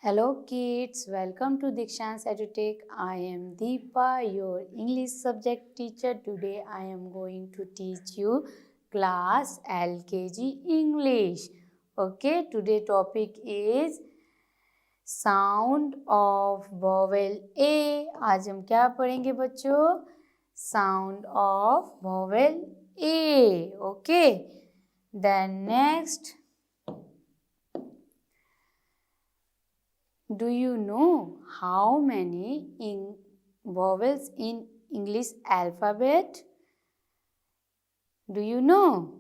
Hello kids, welcome to Dikshansh EduTech. I am Deepa, your English subject teacher. Today I am going to teach you class LKG English. Okay, today topic is sound of vowel A. आज हम क्या पढ़ेंगे बच्चों? Sound of vowel A. Okay, then next, do you know how many vowels in English alphabet? Do you know?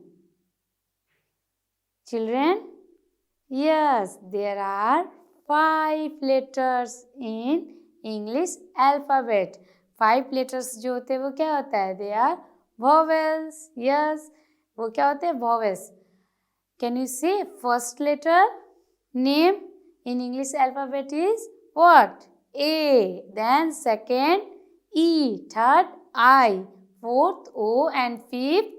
Children? Yes, there are 5 letters in English alphabet. 5 letters जो होते हैं वो क्या होता है? They are vowels. Yes, वो क्या होते हैं? Vowels. Can you say first letter name in English alphabet is what? A. Then second E. Third I. Fourth O and fifth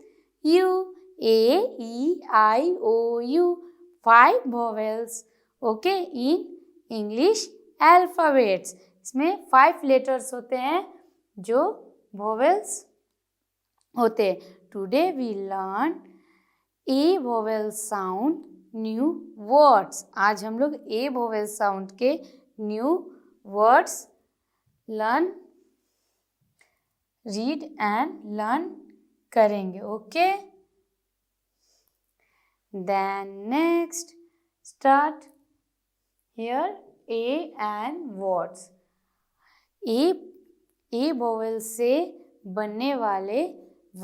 U. A, E, I, O, U. 5 vowels. Okay, in English alphabets. इसमें 5 letters होते हैं जो vowels होते हैं. Today we learn A vowel sound new words. आज हम लोग A vowel sound के new words read and learn करेंगे. Okay, then next start here A and words. A vowel से बनने वाले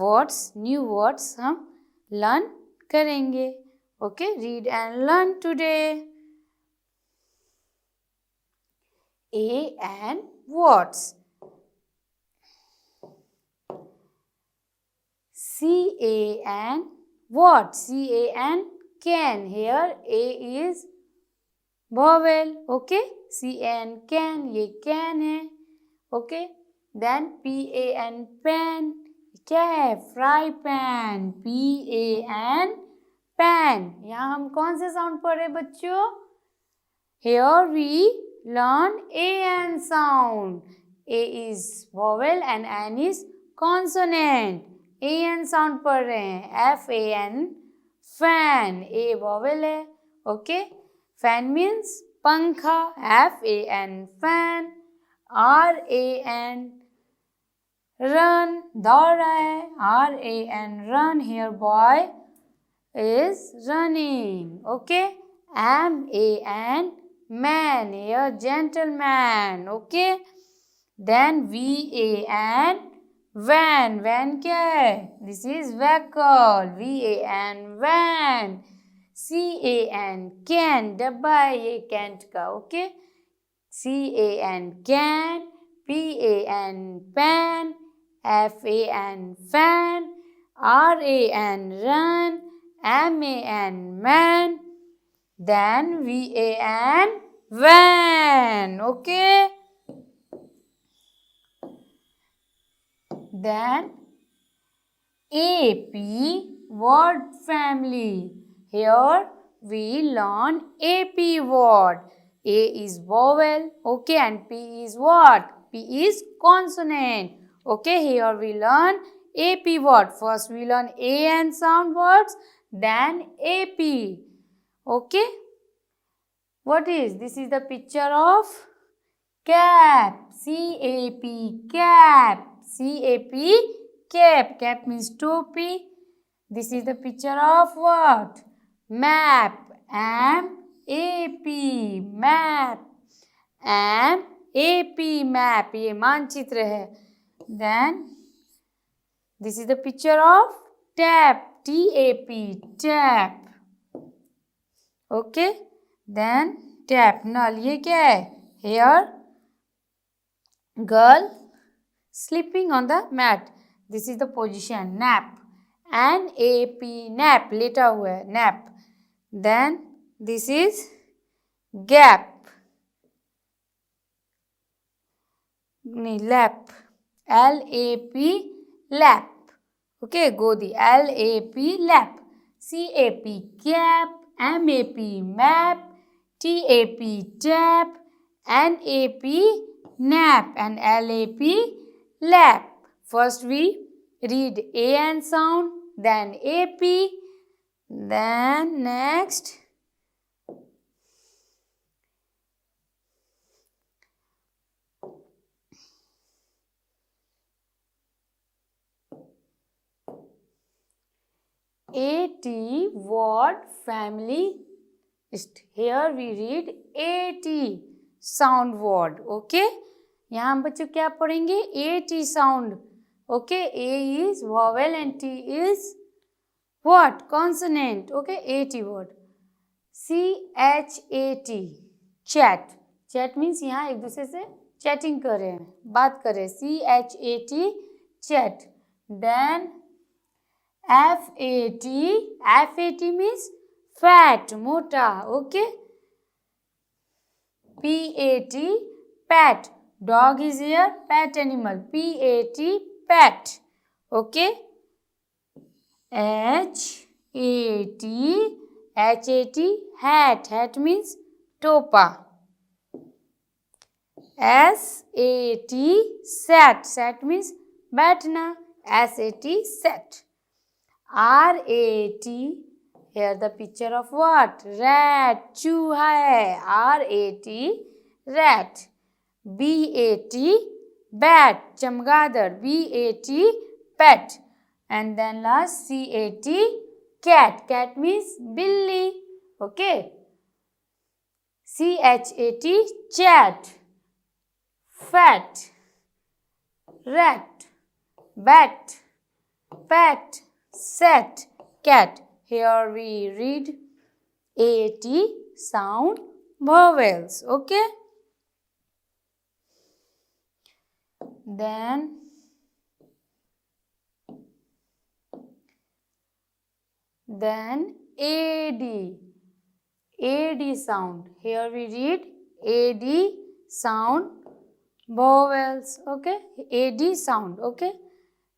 वर्ड्स, न्यू वर्ड्स हम लर्न करेंगे. Okay, read and learn today. A and words. C-A and what? C-A and can. Here A is vowel. Okay, C-A and can. ये can है. Okay, then P-A and pan. क्या है? Fry pan. P-A and pan. यहाँ हम कौन से sound पढ़ रहे बच्चों? Here we learn an sound. A is vowel and an is consonant. An sound पढ़ रहे हैं. F-A-N, fan. A vowel है. Okay. Fan means पंखा. F-A-N, fan. R-A-N, run. दौड़ रहा है. R-A-N, run. Here boy is running. Okay, M-A-N, man. Here gentleman. Okay, then V-A-N, van. Van क्या है? This is vehicle. V-A-N, van. C-A-N, can. डब्बा है ये can't का. Okay, C-A-N, can. P-A-N, pan. F-A-N, fan. R-A-N, run. M-A-N, man. Then V-A-N, van. Okay. Then AP word family. Here we learn AP word. A is vowel. Okay, and P is what? P is consonant. Okay, here we learn AP word. First we learn A and sound words. Then AP. Okay, what is this? Is the picture of cap. C-A-P, cap. C-A-P, cap. Cap means topi. This is the picture of what? Map. M-A-P, map. M-A-P, map. ये मानचित्र है. Then this is the picture of tap. T-A-P, tap. Okay, then tap. Nal ये क्या है? Here girl sleeping on the mat. This is the position. Nap. N-A-P, nap. लेटा हुआ है. Nap. Then this is gap. नहीं, lap. L-A-P, lap. Okay, गोदी. L-A-P, lap. C-A-P, cap. M-A-P, map. TAP tap, NAP nap, and LAP lap. First we read AN sound, then AP, then next AT word family. Here we read AT sound word. Okay, यहाँ हम बच्चों क्या पढ़ेंगे? AT sound. Okay, A is vowel and T is what? Consonant. Okay, AT word. CHAT chat. Chat means यहाँ एक दूसरे से chatting कर रहे हैं, बात कर रहे हैं. CHAT chat. Then FAT means fat, मोटा. Okay. PAT pet. Dog is here, pet animal. PAT pet. Okay. HAT hat. Hat means topa. SAT sat. Sat means बैठना. SAT sat. RAT, here the picture of what? Rat, चूहा है. RAT rat. BAT bat, चमगादड़. BAT pet. And then last CAT cat. Cat means बिल्ली. Okay. CHAT chat. Fat. Rat. Bat. Pet. Set. Cat. Here we read AT sound vowels. Okay. Then AD sound. Here we read AD sound vowels. Okay. AD sound. Okay.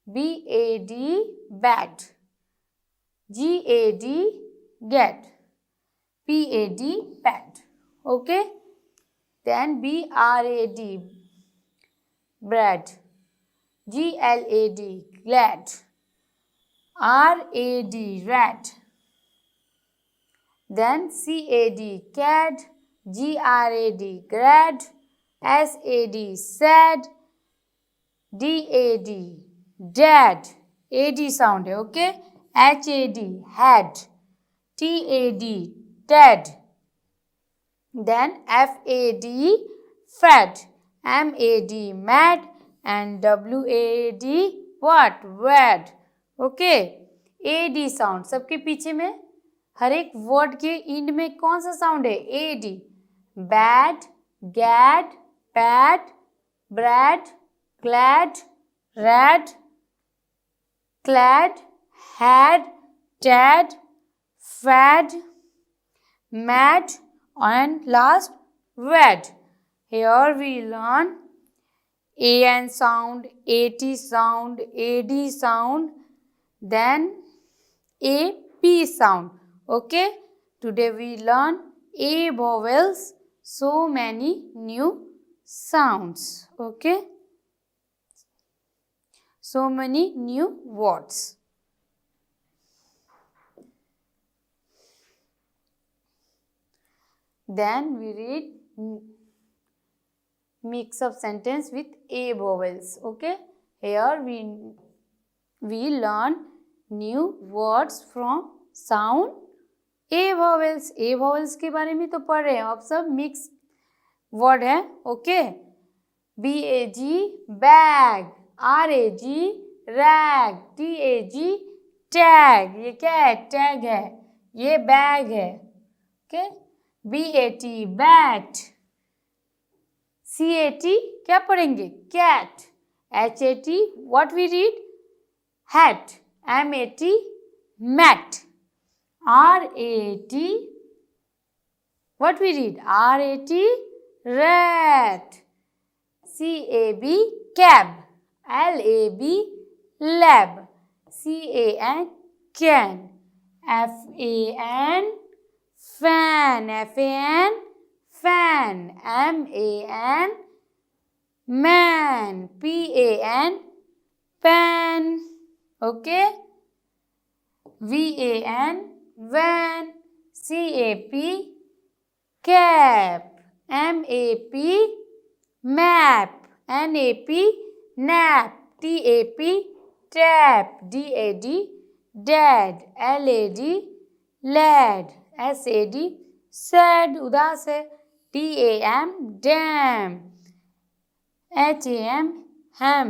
BAD bat. GAD get. PAD pet. Okay. Then BRAD bread. GLAD glad. RAD rat. Then CAD cad. GRAD grad. SAD sad. DAD dad. AD sound है. Okay. HAD had. TAD tad. Then FAD fed. MAD mad. And WAD what? Wad. Okay. AD sound. सबके पीछे में हर एक word के end में कौन सा sound है? AD. Bad, gad, pad, brad, glad, rad, clad, had, tad, fad, mad, and last wed. Here we learn AN sound, AT sound, AD sound, then AP sound. Okay. Today we learn A vowels, so many new sounds. Okay. So many new words. Then we read mix of sentence with A vowels. Okay. Here we learn new words from sound A vowels. A vowels के बारे में तो पढ़ रहे हैं. अब सब mix word है. Okay. BAG bag. RAG rag. TAG tag. ये क्या है? टैग है. ये बैग है. ओके. BAT bat. CAT क्या पढ़ेंगे? Cat. HAT what we read? hat. MAT mat. RAT what we read? RAT rat. CAB cab. LAB lab. CAN can. FAN fan. FAN fan, man, man, pan, pan, okay, van, van, cap, cap, map, map, nap, nap, tap, tap, dad, dad, lad, lad, sad, sad, उदास है, dam, dam, ham,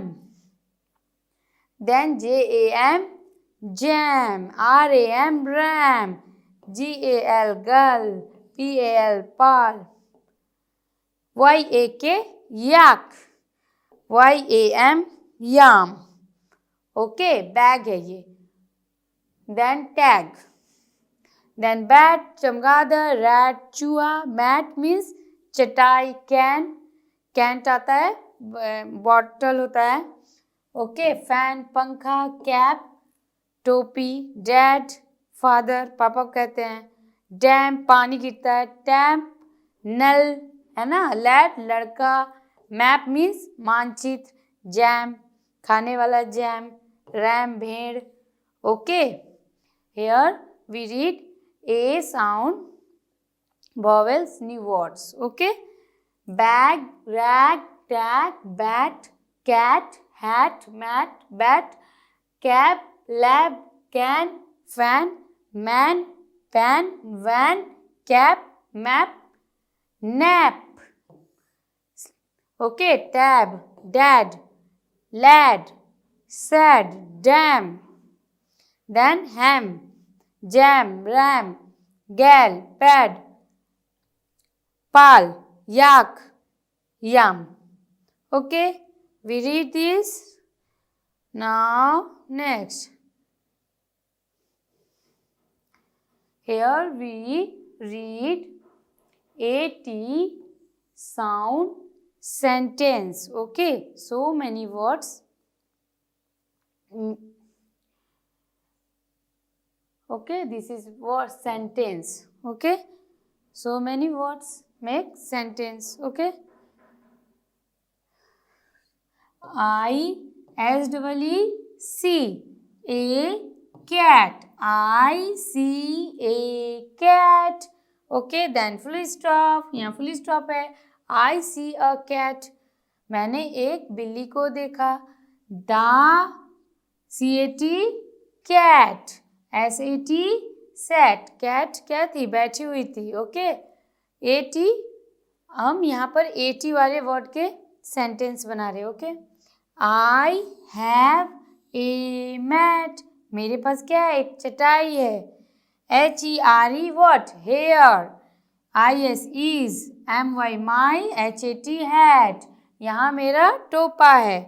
then jam, jam, ram, ram, gal, gal, pal, yak, yak, yam, yam, okay, bag है ये, then tag, then bat, चमगादड़, rat, चूहा, mat means चटाई, can, cantt आता है, bottle होता है, ओके, फैन, पंखा, कैप, टोपी, डैड, फादर, पापा कहते हैं, डैम, पानी गिरता है, टैम्प, नल, है ना, लैड, लड़का, मैप मीन्स मानचित्र, जैम, खाने वाला जैम, रैम, भेड़, okay, here we read a sound, vowels, new words, okay, bag, rag, tag, bat, cat, hat, mat, bat, cap, lab, can, fan, man, pan, van, cap, map, nap, okay, tab, dad, lad, sad, dam, then ham, jam, ram, gal, pad, pal, yak, yam. Okay, we read this. Now, next. Here we read AT sound sentence. Okay, so many words. Okay, this is word sentence. Okay, so many words make sentence. Okay, ISEEC, a cat, I see a cat. Okay, then full stop, यहाँ full stop है, I see a cat, मैंने एक बिल्ली को देखा, the CAT cat, SAT sat, cat क्या थी, बैठी हुई थी, ओके, AT, हम यहाँ पर AT वाले वर्ड के सेंटेंस बना रहे, okay, I have a mat, मेरे पास क्या है, एक चटाई है, HERE what, hair, IS is, MY my, HAT hat, यहाँ मेरा टोपा है,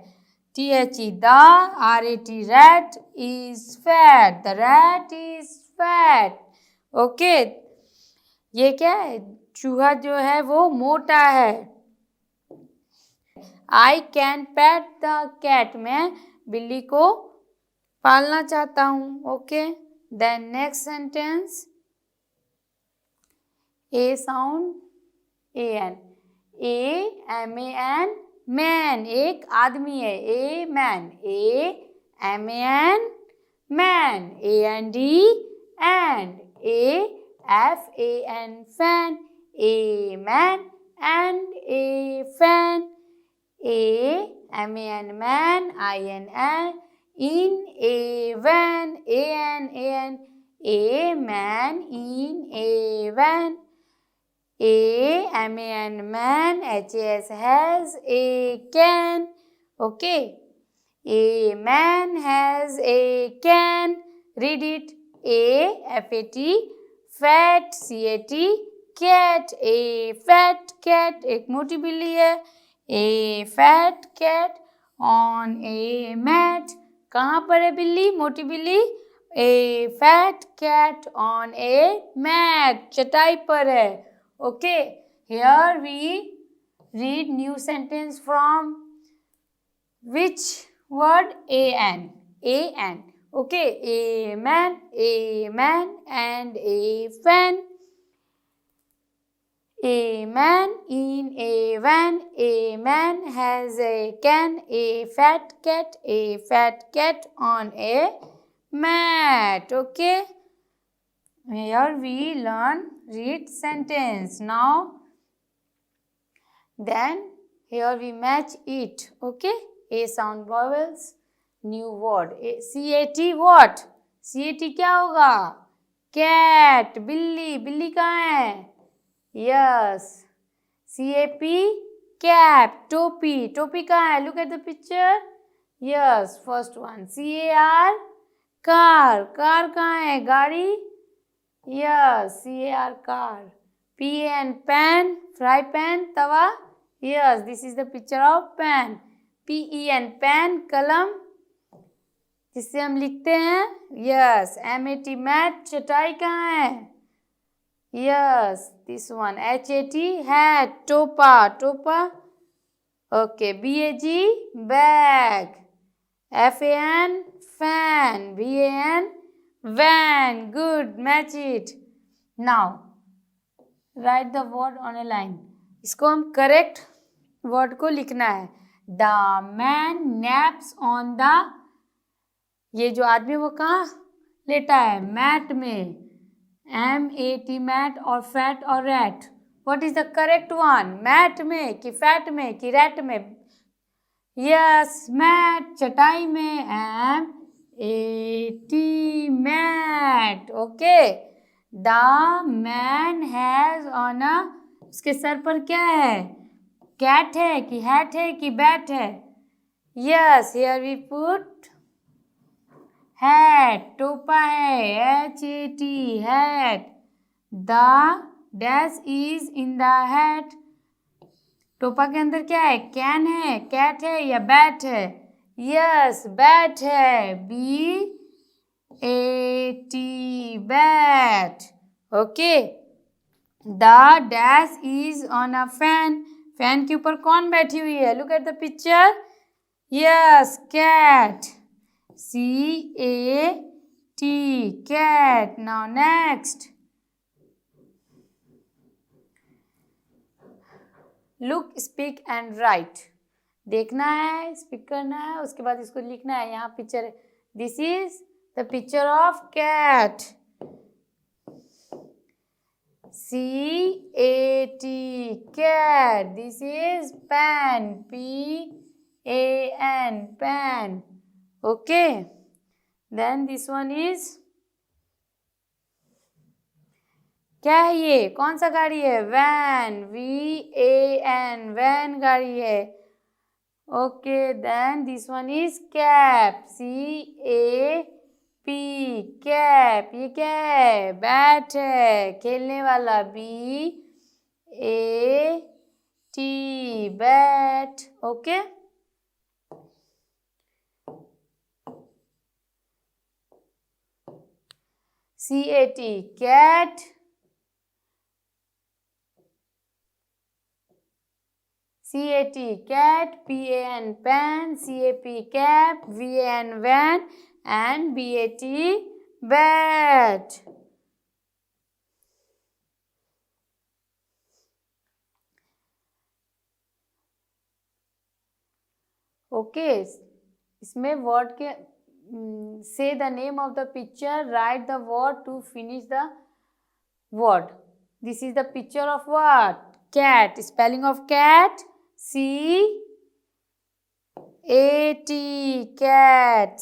THE the, RAT rat is fat, the rat is fat, okay, ये क्या है, चूहा जो है वो मोटा है, I can pet the cat, मैं बिल्ली को पालना चाहता हूँ, okay, then next sentence, A sound, AN, AMAN, man, एक आदमी है, A man, AMAN, man, AND, and, AFAN, fan, A man and a fan, AMAN, man, IN, in a van, AN, a man in a van, AMAN, man, has a can, okay, a man has a can, read it, AFAT, fat, CAT, cat, a fat cat, एक मोटी बिल्ली है, a fat cat on a mat, कहाँ पर है बिल्ली, मोटी बिल्ली, a fat cat on a mat, चटाई पर है, okay, here we read new sentence from which word, AN, okay, a man and a fan, A man in a van, a man has a can, a fat cat on a mat. Okay? Here we learn read sentence. Now, then here we match it. Okay? A sound vowels, new word. C-A-T what? C-A-T क्या होगा? Cat, बिल्ली, बिल्ली कहाँ है? Yes. CAP, cap, टोपी, टोपी कहाँ है? Look at the picture. Yes, first one. CAR, car, car कहाँ है? गाड़ी. Yes, CAR, car. PAN, pan, fry pan, Tawa. Yes, this is the picture of pan. PEN, pen, कलम, जिससे हम लिखते हैं. Yes, MAT, mat, चटाई कहाँ है? Yes, this one. HAT, hat, topa, topa. Okay, BAG, bag. FAN, fan. VAN, van. Good, match it. Now, write the word on a line. इसको हम correct word को लिखना है. The man naps on the, ये जो आदमी वो कहाँ लेटा है? मैट में. MAT, मैट, और फैट और rat. What is the correct one? Mat में कि फैट में कि रैट में? Yes, मैट, चटाई में. MAT, mat. Okay. The man has on a, उसके सर पर क्या है? कैट है कि हैट है कि बैट है? Yes, here we put hat. टोपा है. HAT, hat. The dash is in the hat. टोपा के अंदर क्या है? कैन है, कैट है या बैट है? यस, बैट है. BAT, bat. Okay. The dash is on a fan. Fan के ऊपर कौन बैठी हुई है? Look at the picture. Yes, cat. CAT, cat. Now next. Look, speak and write. देखना है, स्पीक करना है, उसके बाद इसको लिखना है. यहाँ पिक्चर है. This is the picture of cat. CAT, cat. This is pan. PAN, pan. Okay. Then this one is, क्या है ये? कौन सा गाड़ी है? वैन. VAN, वैन गाड़ी है. Okay. Then this one is cap. CAP, cap. ये क्या है? बैट है, खेलने वाला. BAT, bat. Okay. CAT, cat. CAT, cat. PAN, pan. CAP, cap. VAN, van. And BAT, bat. Okay. इसमें वर्ड के say the name of the picture, write the word to finish the word. This is the picture of what? Cat. Spelling of cat. CAT, cat.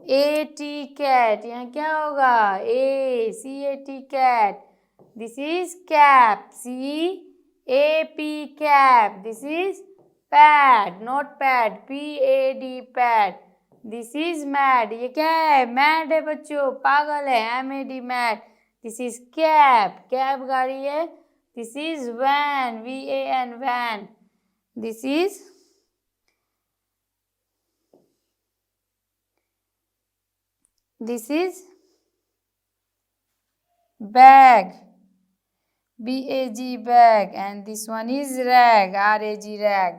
CAT, cat. यहाँ क्या होगा? CAT, cat. This is cap. CAP, cap. This is pad, not pad. PAD, pad. This is mad. ये क्या है? mad है बच्चों, पागल है. MAD, mad. This is cab. cab गाड़ी है. This is van. VAN, van. This is bag. BAG, bag. And this one is rag. RAG, rag.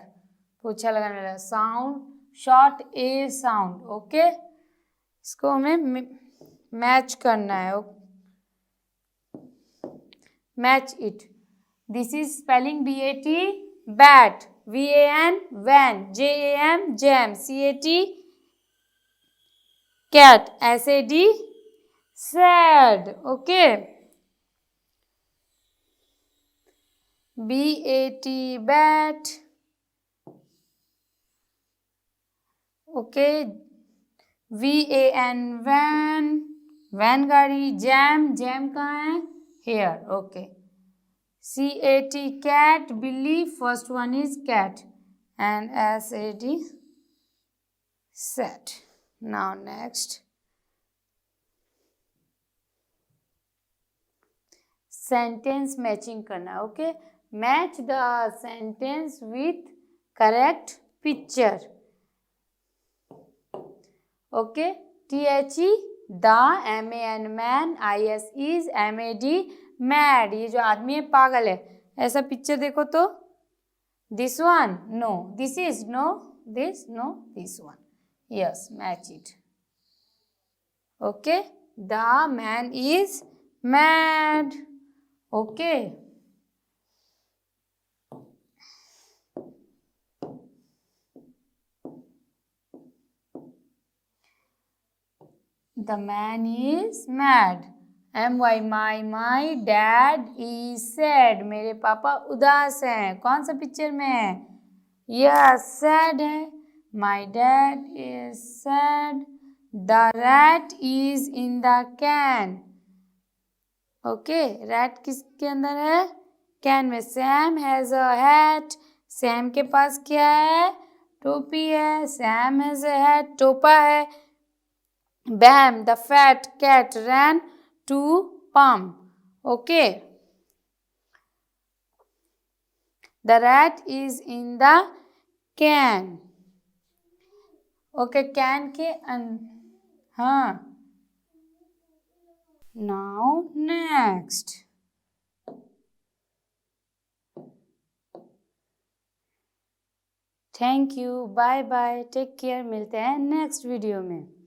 पोछा लगाने वाला. Sound, short A sound. Okay. इसको हमें मैच करना है. Match it. This is spelling BAT bat, VAN van, JAM jam, CAT cat, SAD sad. Okay, BAT bat. Okay, VAN van, van गाड़ी. Jam, jam कहाँ है? हेयर. ओके, CAT कैट, बिल्ली. First one is cat and SAD set. Now next, sentence matching करना. Okay, match the sentence with correct picture. Okay, THE the, MAN man, IS is, MAD mad. ये जो आदमी है पागल है. ऐसा picture देखो तो. This one no, this is no, this no, this one. Yes, match it. Okay, the man is mad. Okay, the man is mad. MY my dad is sad. मेरे पापा उदास हैं. कौन सा पिक्चर में है? यस, sad है. My dad is sad. The rat is in the can. Okay, rat किसके अंदर है? कैन में. Sam has a hat. Sam के पास क्या है? टोपी है. Sam has a hat. टोपा है. Bam, the fat cat ran to pump. Okay, the rat is in the can. Okay, can के हाँ. Now next. Thank you, bye bye, take care. मिलते हैं नेक्स्ट वीडियो में.